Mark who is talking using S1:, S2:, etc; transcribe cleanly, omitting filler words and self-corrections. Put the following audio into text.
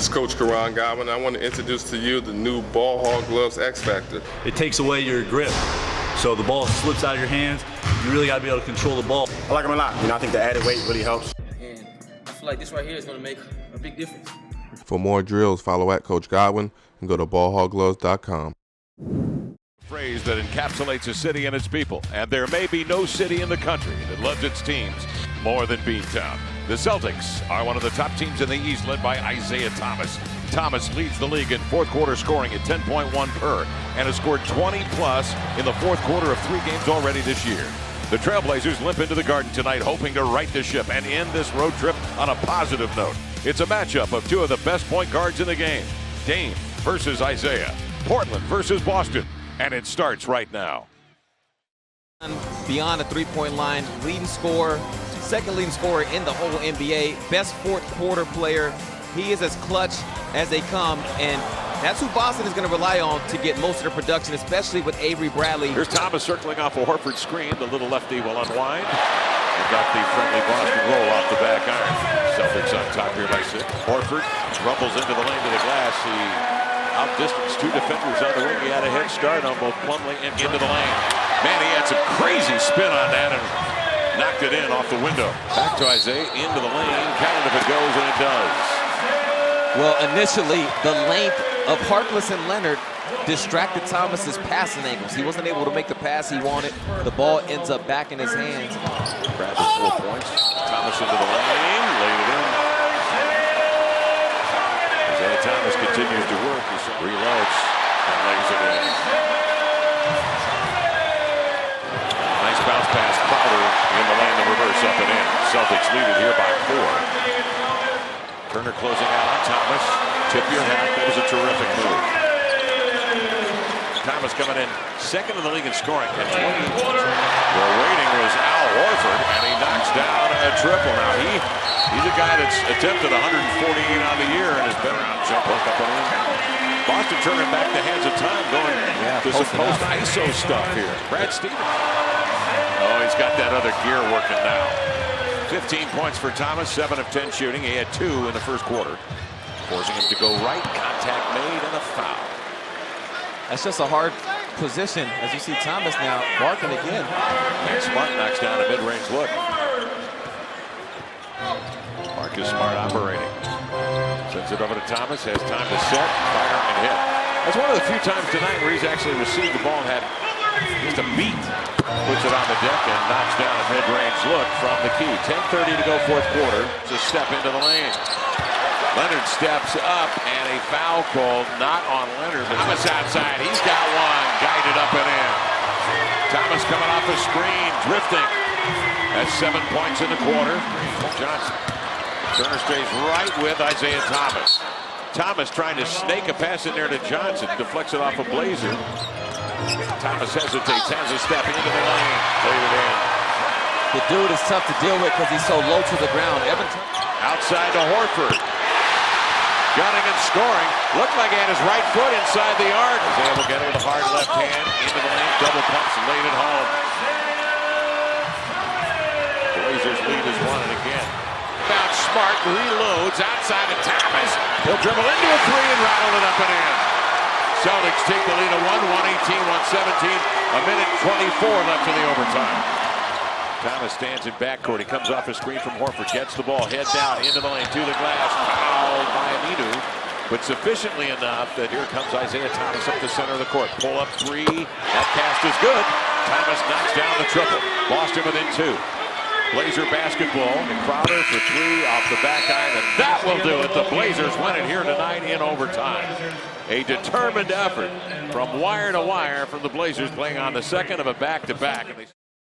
S1: This is Coach Karan Godwin. I want to introduce to you the new Ball Hog Gloves X Factor.
S2: It takes away your grip, so the ball slips out of your hands. You really got to be able to control the ball.
S3: I like them a lot. I think the added weight really helps.
S4: And I feel like this right here is going to make a big difference.
S1: For more drills, follow at Coach Godwin and go to ballhoggloves.com.
S5: Phrase that encapsulates a city and its people, and there may be no city in the country that loves its teams more than Beantown. The Celtics are one of the top teams in the East, led by Isaiah Thomas. Thomas leads the league in fourth quarter scoring at 10.1 per and has scored 20-plus in the fourth quarter of 3 games already this year. The Trailblazers limp into the Garden tonight, hoping to right the ship and end this road trip on a positive note. It's a matchup of 2 of the best point guards in the game. Dame versus Isaiah. Portland versus Boston. And it starts right now.
S6: Beyond the three-point line, leading scorer, second leading scorer in the whole NBA, best fourth quarter player. He is as clutch as they come, and that's who Boston is going to rely on to get most of their production, especially with Avery Bradley.
S5: Here's Thomas circling off a Horford screen. The little lefty will unwind. We've got the friendly Boston roll off the back iron. Celtics on top here by 6. Horford rumbles into the lane to the glass. He outdistanced 2 defenders on the ring. He had a head start on both Plumlee and into the lane. Man, he had some crazy spin on that and knocked it in off the window. Back to Isaiah, into the lane. Count it if it goes, and it does.
S6: Well, initially, the length of Harkless and Leonard distracted Thomas's passing angles. He wasn't able to make the pass he wanted. The ball ends up back in his hands.
S5: Bradley 4 points. Thomas into the lane, laid it in. Isaiah Thomas continues to work. He reloads and lays it in. Nice bounce pass. Crowder in the lane, the reverse up and in. Celtics lead it here by 4. Turner closing out on Thomas. Tip your hat. That was a terrific move. Thomas coming in second in the league in scoring at 20. The waiting was Al Horford, and he knocks down a triple. Now he's a guy that's attempted 148 on the year and has been jump hook up and in. Boston turning back the hands of time, going to some post ISO stuff here. Brad Stevens. Oh, he's got that other gear working now. 15 points for Thomas, 7 of 10 shooting. He had 2 in the first quarter. Forcing him to go right, contact made, and a foul.
S6: That's just a hard position as you see Thomas now barking again.
S5: And Smart knocks down a mid-range look. Marcus Smart operating. Sends it over to Thomas, has time to set, fire, and hit. That's one of the few times tonight where he's actually received the ball and had just a beat. Puts it on the deck and knocks down a mid-range look from the key. 10:30 to go fourth quarter. It's a step into the lane. Leonard steps up and a foul called, not on Leonard, but Thomas outside. He's got one, guided up and in. Thomas coming off the screen, drifting. That's 7 points in the quarter. Johnson. Turner stays right with Isaiah Thomas. Thomas trying to snake a pass in there to Johnson, deflects it off a Blazer. Thomas hesitates, has a step into the lane, laid it in.
S6: The dude is tough to deal with because he's so low to the ground.
S5: Outside to Horford. Gunning and scoring. Looked like he had his right foot inside the arc. Was able to get it with a hard left hand. Into the lane, double pumps and laid it home. Blazers lead is 1 and again. Bounce Smart, reloads outside of Thomas. He'll dribble into a 3 and rattle it up and in. Celtics take the lead of 118-117. A minute 24 left in the overtime. Thomas stands in backcourt. He comes off a screen from Horford, gets the ball, head down, into the lane, to the glass, fouled by Aminu, but sufficiently enough that here comes Isaiah Thomas up the center of the court. Pull up 3, that cast is good. Thomas knocks down the triple. Boston within 2. Blazer basketball, and Crowder for 3 off the back iron, and that will do it. The Blazers win it here tonight in overtime. A determined effort from wire to wire from the Blazers, playing on the second of a back-to-back.